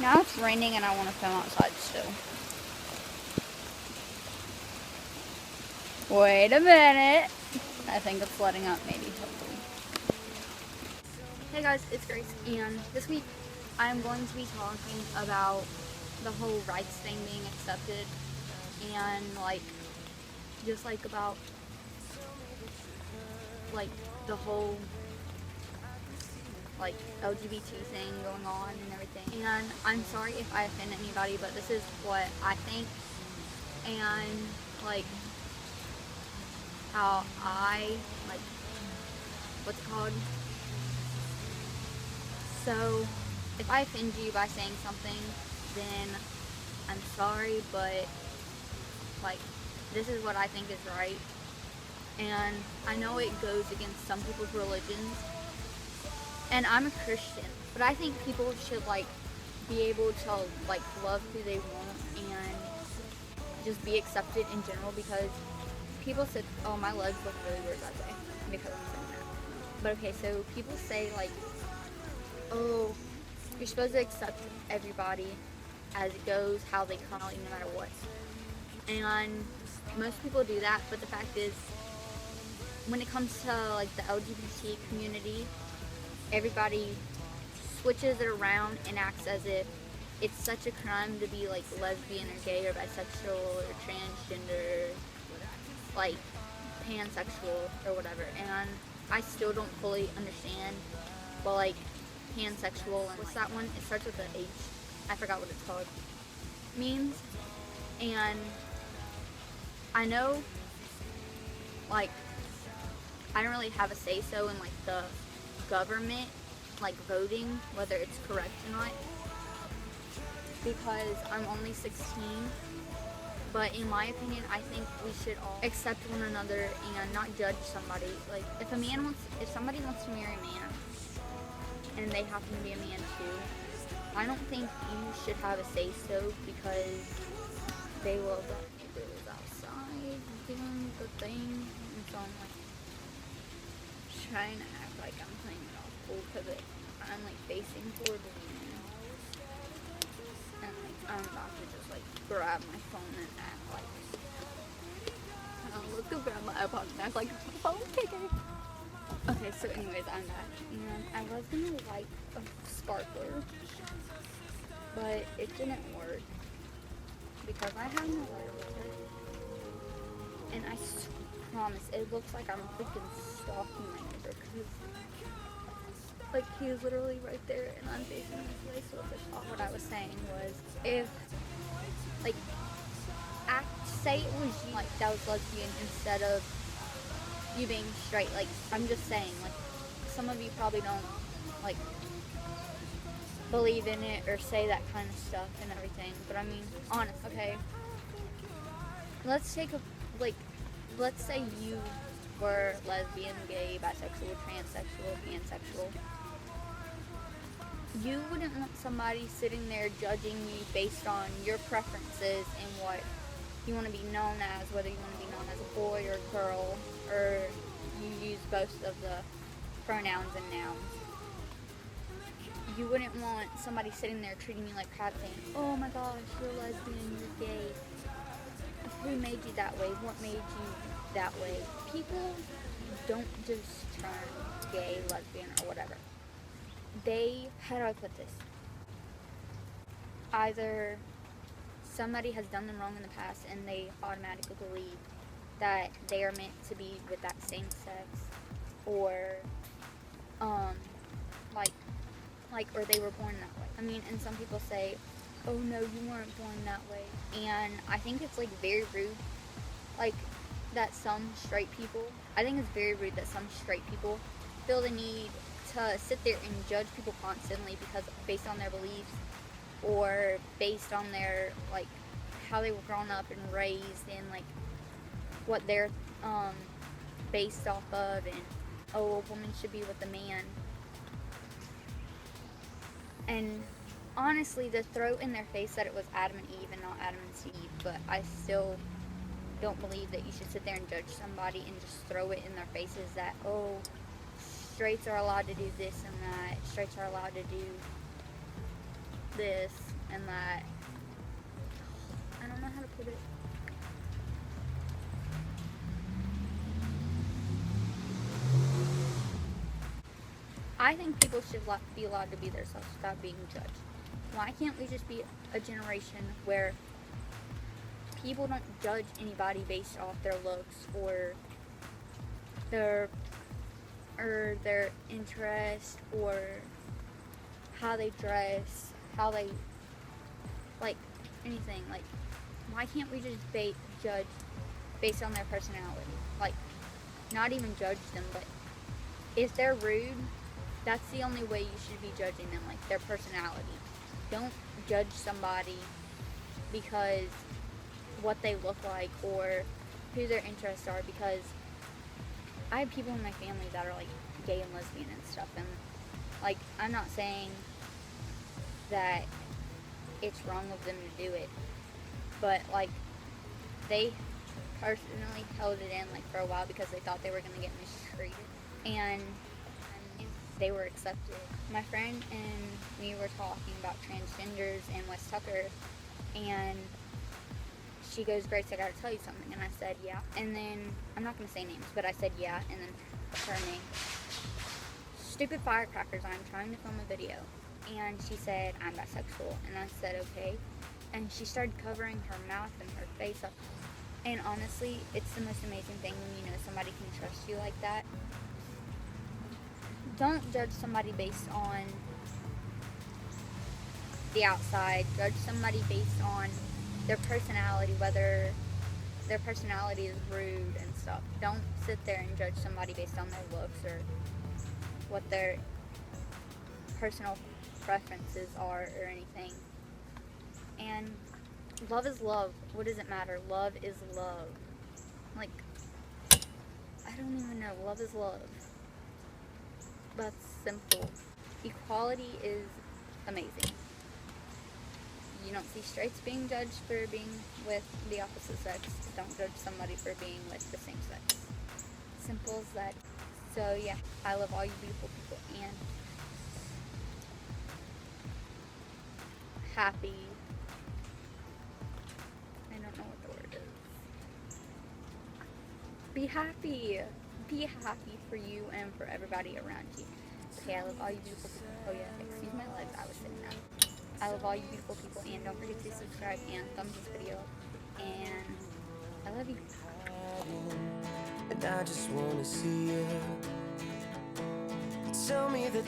Now it's raining and I want to film outside still. Wait a minute. I think it's letting up maybe, hopefully. Hey guys, it's Grace, and this week I'm going to be talking about the whole rights thing being accepted, and just about the whole LGBT thing going on and everything. And I'm sorry if I offend anybody, but this is what I think, and how I what's it called? So if I offend you by saying something, then I'm sorry, but this is what I think is right. And I know it goes against some people's religions, and I'm a Christian, but I think people should be able to love who they want and just be accepted in general, because people said, oh, my legs look really weird that day because I'm saying that. But okay, so people say oh, you're supposed to accept everybody as it goes, how they come out, no matter what. And most people do that, but the fact is, when it comes to the LGBT community, everybody switches it around and acts as if it's such a crime to be lesbian or gay or bisexual or transgender, pansexual or whatever. And I still don't fully understand what pansexual and what's that one? It starts with an H. I forgot what it's called. Means. And I know I don't really have a say so in the government voting whether it's correct or not, because I'm only 16. But in my opinion, I think we should all accept one another and not judge somebody. If somebody wants to marry a man and they happen to be a man too, I don't think you should have a say so, because they love that neighbors outside doing the thing. And so I'm trying to act like I'm playing it off cool, because I'm facing toward the man, and I'm about to just grab my phone and act look to grab my iPod and act like my phone taker. Okay, so anyways, I'm back, and I was gonna light a sparkler, but it didn't work because I have no lighter with it, and I promise it looks like I'm freaking stalking my neighbor, because he is literally right there and I'm facing this way. So what I was saying was, if say it was you that was lesbian instead of you being straight, I'm just saying, some of you probably don't believe in it or say that kind of stuff and everything, but I mean, honest, okay, let's say you were lesbian, gay, bisexual, transsexual, pansexual. You wouldn't want somebody sitting there judging you based on your preferences and what you want to be known as, whether you want to be known as a boy or a girl, or you use both of the pronouns and nouns. You wouldn't want somebody sitting there treating you like crap, saying, oh my gosh, you're lesbian, you're gay. Who made you that way? What made you that way? People don't just turn gay, lesbian, or whatever. How do I put this? Either somebody has done them wrong in the past and they automatically believe that they are meant to be with that same sex, or or they were born that way. I mean, and some people say, oh no, you weren't born that way. And I think it's very rude, that some straight people, I think it's very rude that some straight people feel the need to sit there and judge people constantly because based on their beliefs, or based on their how they were grown up and raised, and what they're based off of, and oh, a woman should be with a man. And honestly, to throw in their face that it was Adam and Eve and not Adam and Steve, but I still don't believe that you should sit there and judge somebody and just throw it in their faces that, oh, straights are allowed to do this and that, straights are allowed to do this and that. I don't know how to put it. I think people should be allowed to be themselves without being judged. Why can't we just be a generation where people don't judge anybody based off their looks or their interest or how they dress, how they like anything. Like, why can't we just judge based on their personality? Like, not even judge them, but if they're rude, that's the only way you should be judging them, like their personality. Don't judge somebody because what they look like or who their interests are, because I have people in my family that are like gay and lesbian and stuff, and like, I'm not saying that it's wrong of them to do it, but like, they personally held it in like for a while because they thought they were going to get mistreated, and they were accepted. My friend and me were talking about transgenders and Wes Tucker, and she goes, "Grace, I gotta tell you something." And I said, "Yeah." And then, I'm not gonna say names, but I said, "Yeah," and then her name. Stupid firecrackers, I'm trying to film a video. And she said, "I'm bisexual." And I said, "Okay." And she started covering her mouth and her face up. And honestly, it's the most amazing thing when you know somebody can trust you like that. Don't judge somebody based on the outside. Judge somebody based on their personality, whether their personality is rude and stuff. Don't sit there and judge somebody based on their looks or what their personal preferences are or anything. And love is love. What does it matter? Love is love. Like, I don't even know. Love is love. That's simple. Equality is amazing. You don't see straights being judged for being with the opposite sex. Don't judge somebody for being with the same sex. Simple as that. So yeah, I love all you beautiful people, and happy. I don't know what the word is. Be happy. Be happy for you and for everybody around you. Okay, I love all you beautiful people. Oh yeah, excuse my legs, I was sitting down. I love all you beautiful people, and don't forget to subscribe and thumbs this video. And I love you. And I just wanna see you. Tell me that